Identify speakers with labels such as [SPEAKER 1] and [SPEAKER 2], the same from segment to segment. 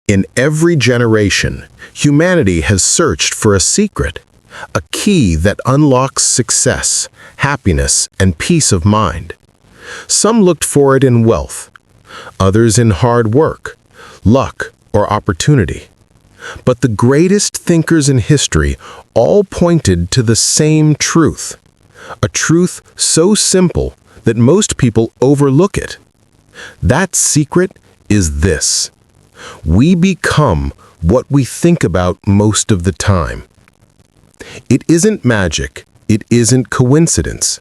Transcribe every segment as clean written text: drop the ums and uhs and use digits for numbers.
[SPEAKER 1] In every generation, humanity has searched for a secret, a key that unlocks success, happiness, and peace of mind. Some looked for it in wealth, others in hard work, luck, or opportunity. But the greatest thinkers in history all pointed to the same truth, a truth so simple that most people overlook it. That secret is this: we become what we think about most of the time. It isn't magic, it isn't coincidence.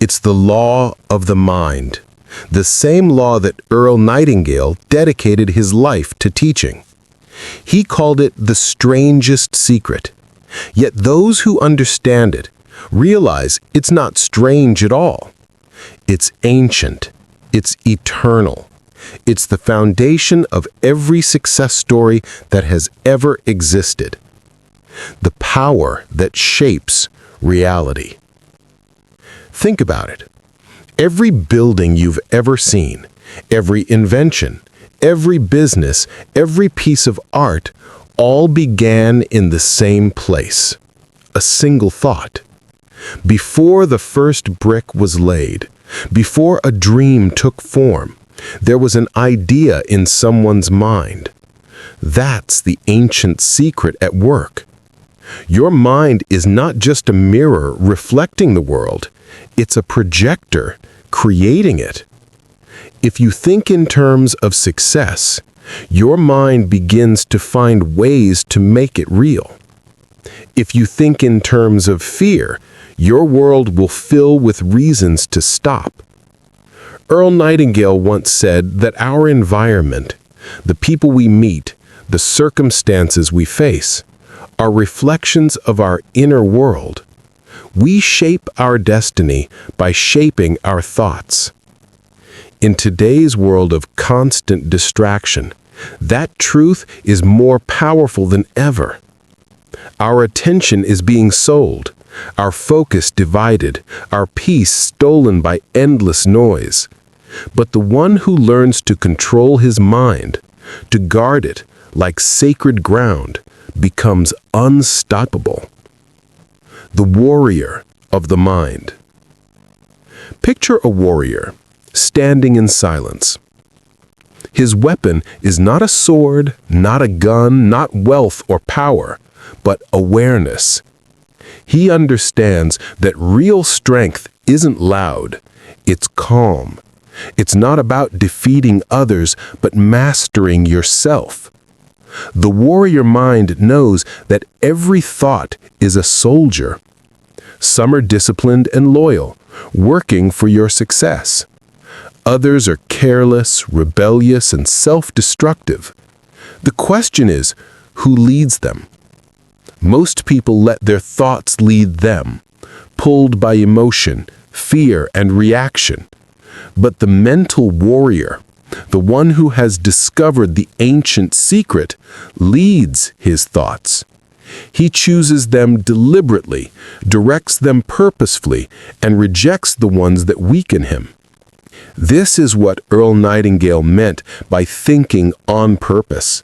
[SPEAKER 1] It's the law of the mind, the same law that Earl Nightingale dedicated his life to teaching. He called it the strangest secret. Yet those who understand it realize it's not strange at all. It's ancient, it's eternal. It's the foundation of every success story that has ever existed. The power that shapes reality. Think about it. Every building you've ever seen, every invention, every business, every piece of art, all began in the same place. A single thought. Before the first brick was laid, before a dream took form, there was an idea in someone's mind. That's the ancient secret at work. Your mind is not just a mirror reflecting the world, it's a projector creating it. If you think in terms of success, your mind begins to find ways to make it real. If you think in terms of fear, your world will fill with reasons to stop. Earl Nightingale once said that our environment, the people we meet, the circumstances we face, are reflections of our inner world. We shape our destiny by shaping our thoughts. In today's world of constant distraction, that truth is more powerful than ever. Our attention is being sold, our focus divided, our peace stolen by endless noise. But the one who learns to control his mind, to guard it like sacred ground, becomes unstoppable. The warrior of the mind. Picture a warrior standing in silence. His weapon is not a sword, not a gun, not wealth or power, but awareness. He understands that real strength isn't loud, it's calm. It's not about defeating others, but mastering yourself. The warrior mind knows that every thought is a soldier. Some are disciplined and loyal, working for your success. Others are careless, rebellious, and self-destructive. The question is, who leads them? Most people let their thoughts lead them, pulled by emotion, fear, and reaction. But the mental warrior, the one who has discovered the ancient secret, leads his thoughts. He chooses them deliberately, directs them purposefully, and rejects the ones that weaken him. This is what Earl Nightingale meant by thinking on purpose.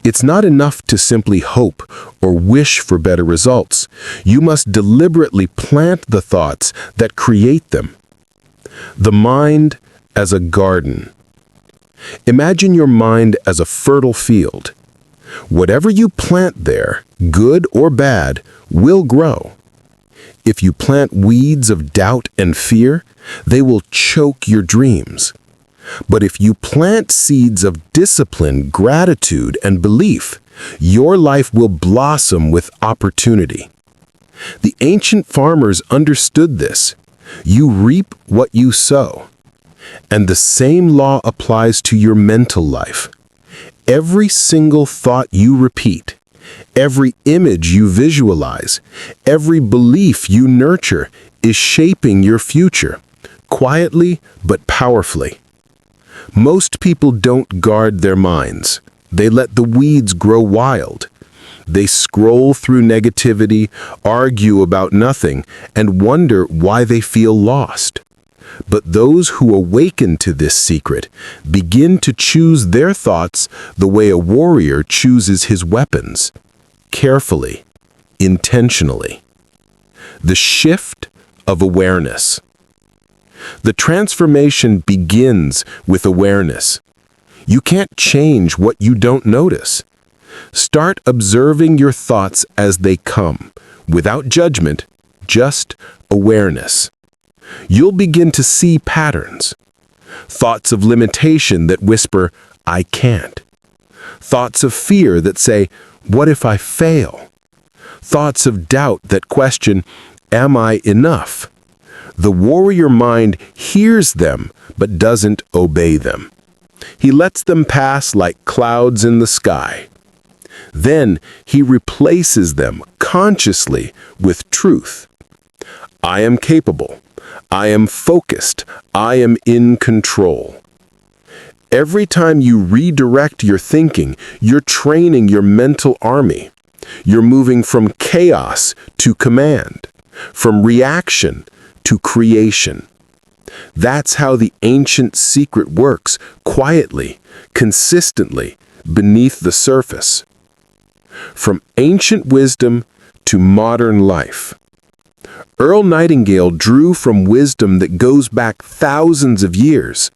[SPEAKER 1] It's not enough to simply hope or wish for better results. You must deliberately plant the thoughts that create them. The mind as a garden. Imagine your mind as a fertile field. Whatever you plant there, good or bad, will grow. If you plant weeds of doubt and fear, they will choke your dreams. But if you plant seeds of discipline, gratitude, and belief, your life will blossom with opportunity. The ancient farmers understood this. You reap what you sow. And the same law applies to your mental life. Every single thought you repeat, every image you visualize, every belief you nurture is shaping your future, quietly but powerfully. Most people don't guard their minds. They let the weeds grow wild. They scroll through negativity, argue about nothing, and wonder why they feel lost. But those who awaken to this secret begin to choose their thoughts the way a warrior chooses his weapons, carefully, intentionally. The shift of awareness. The transformation begins with awareness. You can't change what you don't notice. Start observing your thoughts as they come, without judgment, just awareness. You'll begin to see patterns. Thoughts of limitation that whisper, "I can't." Thoughts of fear that say, "What if I fail?" Thoughts of doubt that question, "Am I enough?" The warrior mind hears them but doesn't obey them. He lets them pass like clouds in the sky. Then he replaces them consciously with truth. I am capable. I am focused. I am in control. Every time you redirect your thinking, you're training your mental army. You're moving from chaos to command, from reaction to creation. That's how the ancient secret works, quietly, consistently, beneath the surface. From ancient wisdom to modern life. Earl Nightingale drew from wisdom that goes back thousands of years.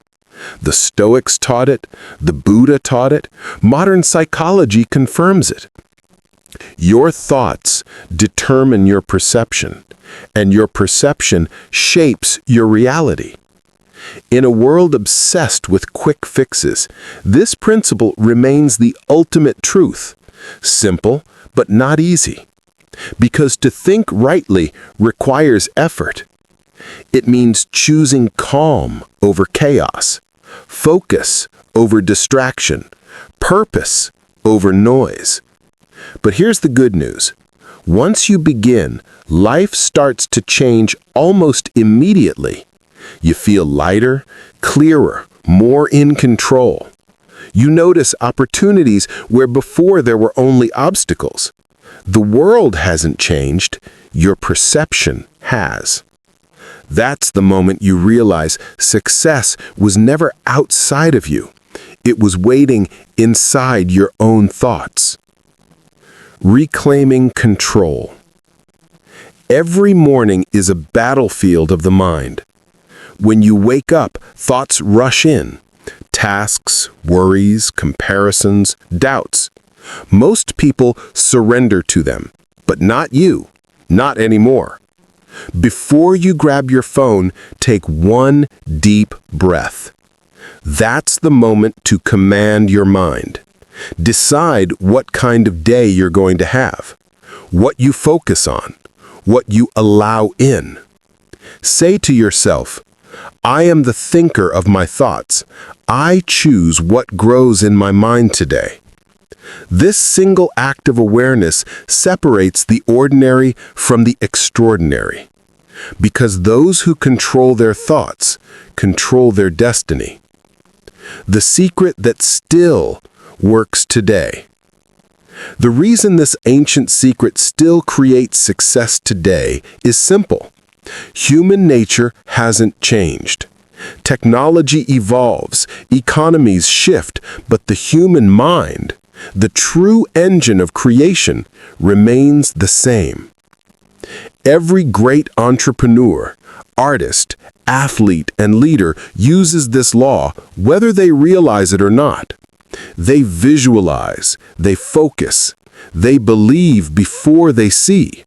[SPEAKER 1] The Stoics taught it, the Buddha taught it, modern psychology confirms it. Your thoughts determine your perception, and your perception shapes your reality. In a world obsessed with quick fixes, this principle remains the ultimate truth. Simple, but not easy. Because to think rightly requires effort. It means choosing calm over chaos, focus over distraction, purpose over noise. But here's the good news. Once you begin, life starts to change almost immediately. You feel lighter, clearer, more in control. You notice opportunities where before there were only obstacles. The world hasn't changed, your perception has. That's the moment you realize success was never outside of you. It was waiting inside your own thoughts. Reclaiming control. Every morning is a battlefield of the mind. When you wake up, thoughts rush in. Tasks, worries, comparisons, doubts. Most people surrender to them, but not you, not anymore. Before you grab your phone, take one deep breath. That's the moment to command your mind. Decide what kind of day you're going to have, what you focus on, what you allow in. Say to yourself, I am the thinker of my thoughts. I choose what grows in my mind today. This single act of awareness separates the ordinary from the extraordinary, because those who control their thoughts control their destiny. The secret that still works today. The reason this ancient secret still creates success today is simple. Human nature hasn't changed. Technology evolves, economies shift, but the human mind, the true engine of creation, remains the same. Every great entrepreneur, artist, athlete, and leader uses this law, whether they realize it or not. They visualize, they focus, they believe before they see.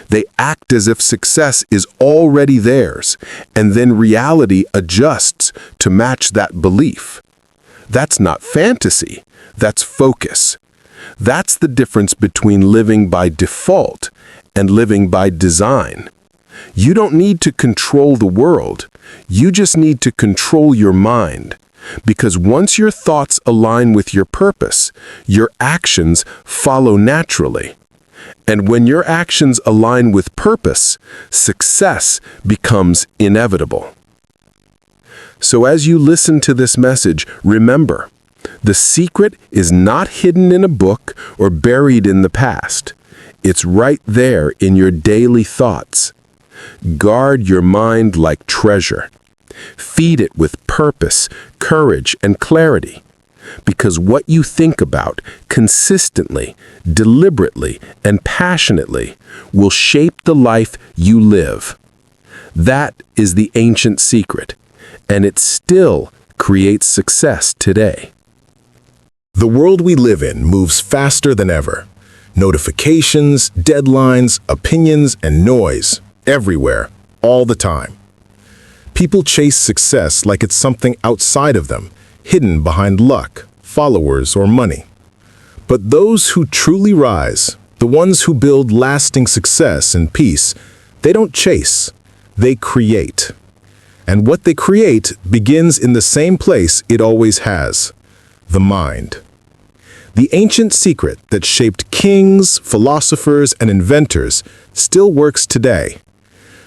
[SPEAKER 1] They act as if success is already theirs, and then reality adjusts to match that belief. That's not fantasy, that's focus. That's the difference between living by default and living by design. You don't need to control the world, you just need to control your mind. Because once your thoughts align with your purpose, your actions follow naturally. And when your actions align with purpose, success becomes inevitable. So as you listen to this message, remember, the secret is not hidden in a book or buried in the past. It's right there in your daily thoughts. Guard your mind like treasure. Feed it with purpose, courage, and clarity. Because what you think about consistently, deliberately, and passionately will shape the life you live. That is the ancient secret, and it still creates success today. The world we live in moves faster than ever. Notifications, deadlines, opinions, and noise, everywhere, all the time. People chase success like it's something outside of them, hidden behind luck, followers, or money. But those who truly rise, the ones who build lasting success and peace, they don't chase, they create. And what they create begins in the same place it always has, the mind. The ancient secret that shaped kings, philosophers, and inventors still works today.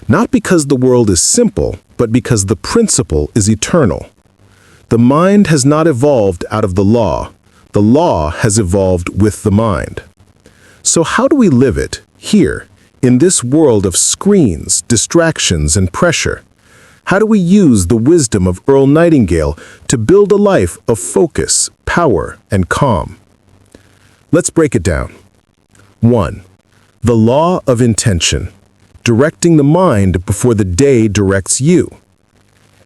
[SPEAKER 1] Not because the world is simple, but because the principle is eternal. The mind has not evolved out of the law has evolved with the mind. So how do we live it, here, in this world of screens, distractions, and pressure? How do we use the wisdom of Earl Nightingale to build a life of focus, power, and calm? Let's break it down. 1. The law of intention, directing the mind before the day directs you.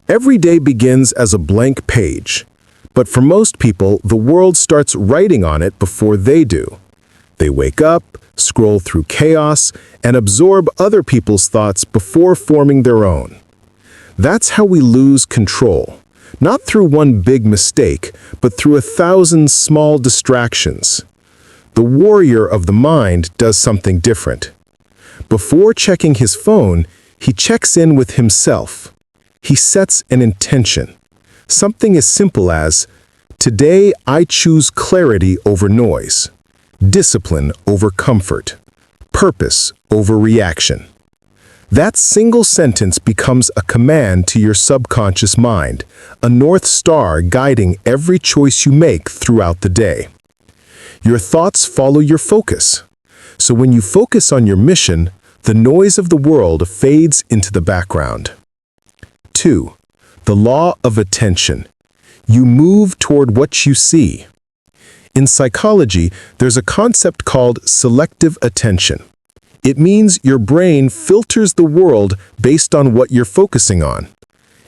[SPEAKER 1] Every day begins as a blank page, but for most people, the world starts writing on it before they do. They wake up, scroll through chaos, and absorb other people's thoughts before forming their own. That's how we lose control, not through one big mistake, but through 1,000 small distractions. The warrior of the mind does something different. Before checking his phone, he checks in with himself. He sets an intention. Something as simple as, today I choose clarity over noise, discipline over comfort, purpose over reaction. That single sentence becomes a command to your subconscious mind, a North Star guiding every choice you make throughout the day. Your thoughts follow your focus. So when you focus on your mission, the noise of the world fades into the background. 2. The law of attention. You move toward what you see. In psychology, there's a concept called selective attention. It means your brain filters the world based on what you're focusing on.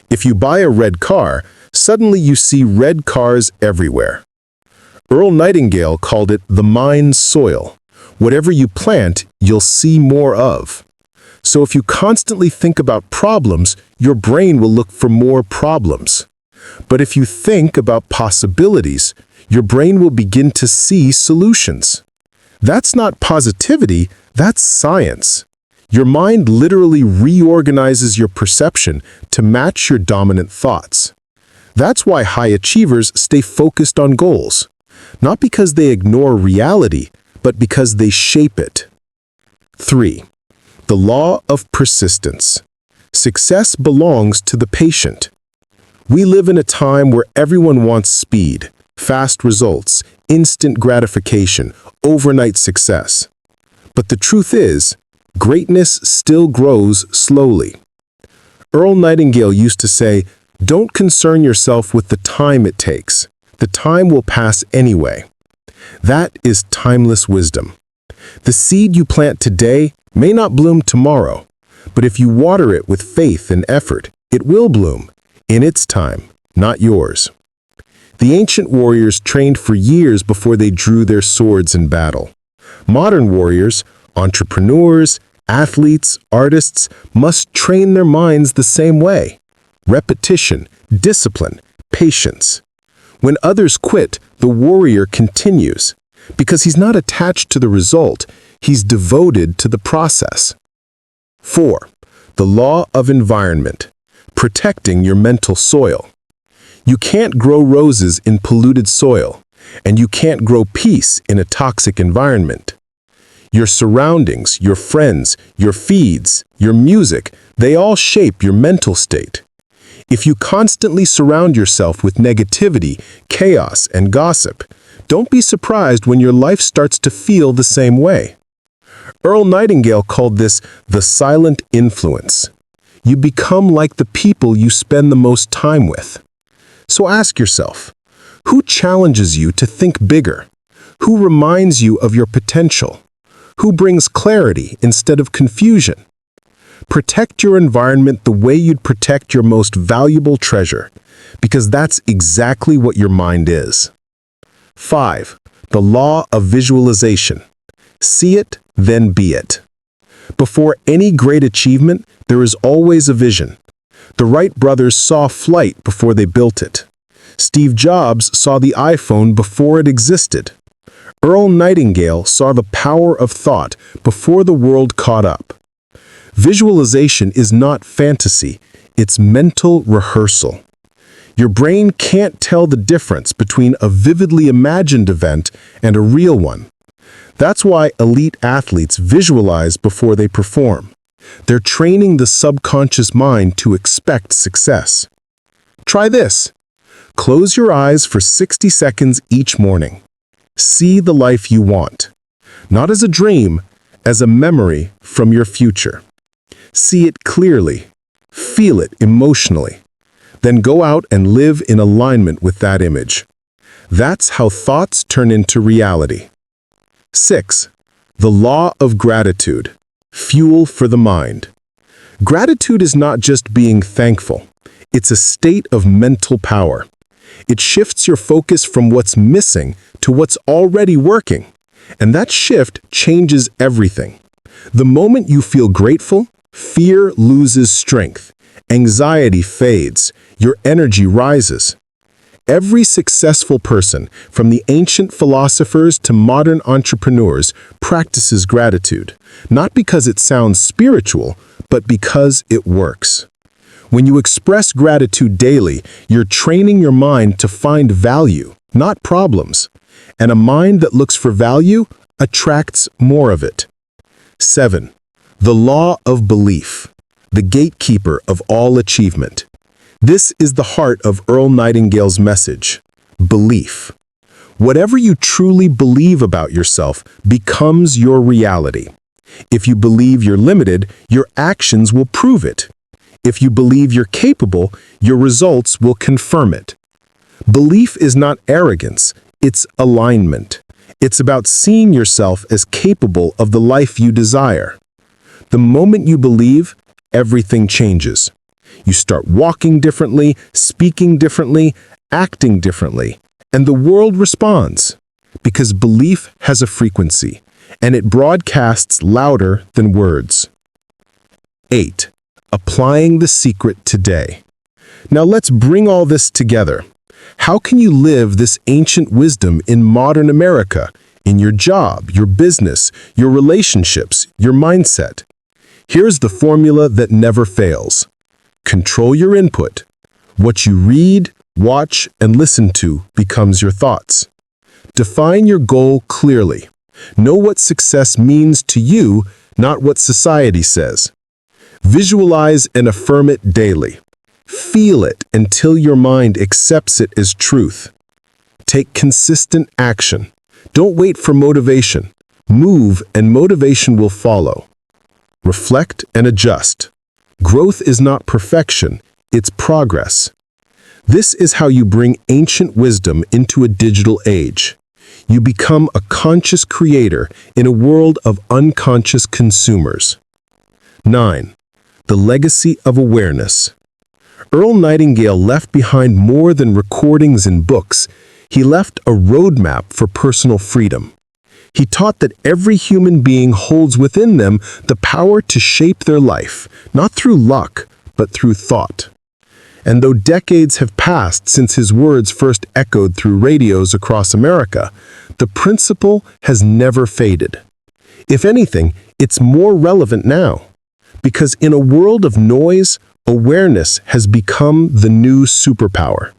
[SPEAKER 1] If you buy a red car, suddenly you see red cars everywhere. Earl Nightingale called it the mind's soil. Whatever you plant, you'll see more of. So if you constantly think about problems, your brain will look for more problems. But if you think about possibilities, your brain will begin to see solutions. That's not positivity, that's science. Your mind literally reorganizes your perception to match your dominant thoughts. That's why high achievers stay focused on goals. Not because they ignore reality, but because they shape it. 3. The law of persistence. Success belongs to the patient. We live in a time where everyone wants speed, fast results, instant gratification, overnight success. But the truth is, greatness still grows slowly. Earl Nightingale used to say, "Don't concern yourself with the time it takes. The time will pass anyway." That is timeless wisdom. The seed you plant today may not bloom tomorrow, but if you water it with faith and effort, it will bloom, in its time, not yours. The ancient warriors trained for years before they drew their swords in battle. Modern warriors, entrepreneurs, athletes, artists, must train their minds the same way. Repetition, discipline, patience. When others quit, the warrior continues. Because he's not attached to the result, he's devoted to the process. 4. The law of environment. Protecting your mental soil. You can't grow roses in polluted soil, and you can't grow peace in a toxic environment. Your surroundings, your friends, your feeds, your music, they all shape your mental state. If you constantly surround yourself with negativity, chaos, and gossip, don't be surprised when your life starts to feel the same way. Earl Nightingale called this the silent influence. You become like the people you spend the most time with. So ask yourself, who challenges you to think bigger? Who reminds you of your potential? Who brings clarity instead of confusion? Protect your environment the way you'd protect your most valuable treasure, because that's exactly what your mind is. 5. The law of visualization. See it, then be it. Before any great achievement, there is always a vision. The Wright brothers saw flight before they built it. Steve Jobs saw the iPhone before it existed. Earl Nightingale saw the power of thought before the world caught up. Visualization is not fantasy, it's mental rehearsal. Your brain can't tell the difference between a vividly imagined event and a real one. That's why elite athletes visualize before they perform. They're training the subconscious mind to expect success. Try this. Close your eyes for 60 seconds each morning. See the life you want. Not as a dream, as a memory from your future. See it clearly. Feel it emotionally. Then go out and live in alignment with that image. That's how thoughts turn into reality. 6. The law of gratitude. Fuel for the mind. Gratitude is not just being thankful. It's a state of mental power. It shifts your focus from what's missing to what's already working. And that shift changes everything. The moment you feel grateful, fear loses strength. Anxiety fades. Your energy rises. Every successful person, from the ancient philosophers to modern entrepreneurs, practices gratitude, not because it sounds spiritual, but because it works. When you express gratitude daily, you're training your mind to find value, not problems. And a mind that looks for value attracts more of it. 7. The law of belief, the gatekeeper of all achievement. This is the heart of Earl Nightingale's message: belief. Whatever you truly believe about yourself becomes your reality. If you believe you're limited, your actions will prove it. If you believe you're capable, your results will confirm it. Belief is not arrogance, it's alignment. It's about seeing yourself as capable of the life you desire. The moment you believe, everything changes. You start walking differently, speaking differently, acting differently, and the world responds. Because belief has a frequency, and it broadcasts louder than words. 8. Applying the secret today. Now let's bring all this together. How can you live this ancient wisdom in modern America, in your job, your business, your relationships, your mindset? Here's the formula that never fails. Control your input. What you read, watch, and listen to becomes your thoughts. Define your goal clearly. Know what success means to you, not what society says. Visualize and affirm it daily. Feel it until your mind accepts it as truth. Take consistent action. Don't wait for motivation. Move and motivation will follow. Reflect and adjust. Growth is not perfection, it's progress. This is how you bring ancient wisdom into a digital age. You become a conscious creator in a world of unconscious consumers. 9. The legacy of awareness. Earl Nightingale left behind more than recordings and books. He left a roadmap for personal freedom. He taught that every human being holds within them the power to shape their life, not through luck, but through thought. And though decades have passed since his words first echoed through radios across America, the principle has never faded. If anything, it's more relevant now. Because in a world of noise, awareness has become the new superpower.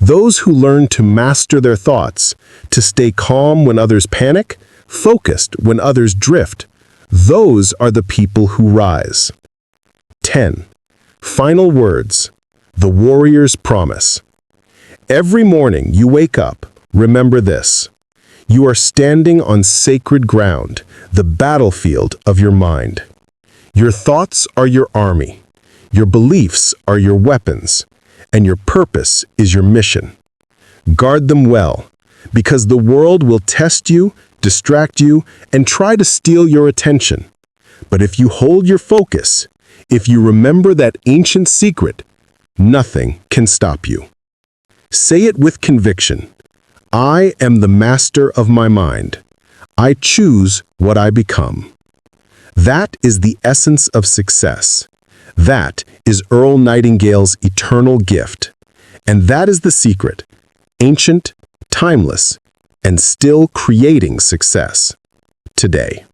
[SPEAKER 1] Those who learn to master their thoughts, to stay calm when others panic, focused when others drift, those are the people who rise. 10. Final words. The warrior's promise. Every morning you wake up, remember this. You are standing on sacred ground, the battlefield of your mind. Your thoughts are your army. Your beliefs are your weapons, and your purpose is your mission. Guard them well, because the world will test you, distract you, and try to steal your attention. But if you hold your focus, if you remember that ancient secret, nothing can stop you. Say it with conviction. I am the master of my mind. I choose what I become. That is the essence of success. That is Earl Nightingale's eternal gift. And that is the secret, ancient, timeless, and still creating success today.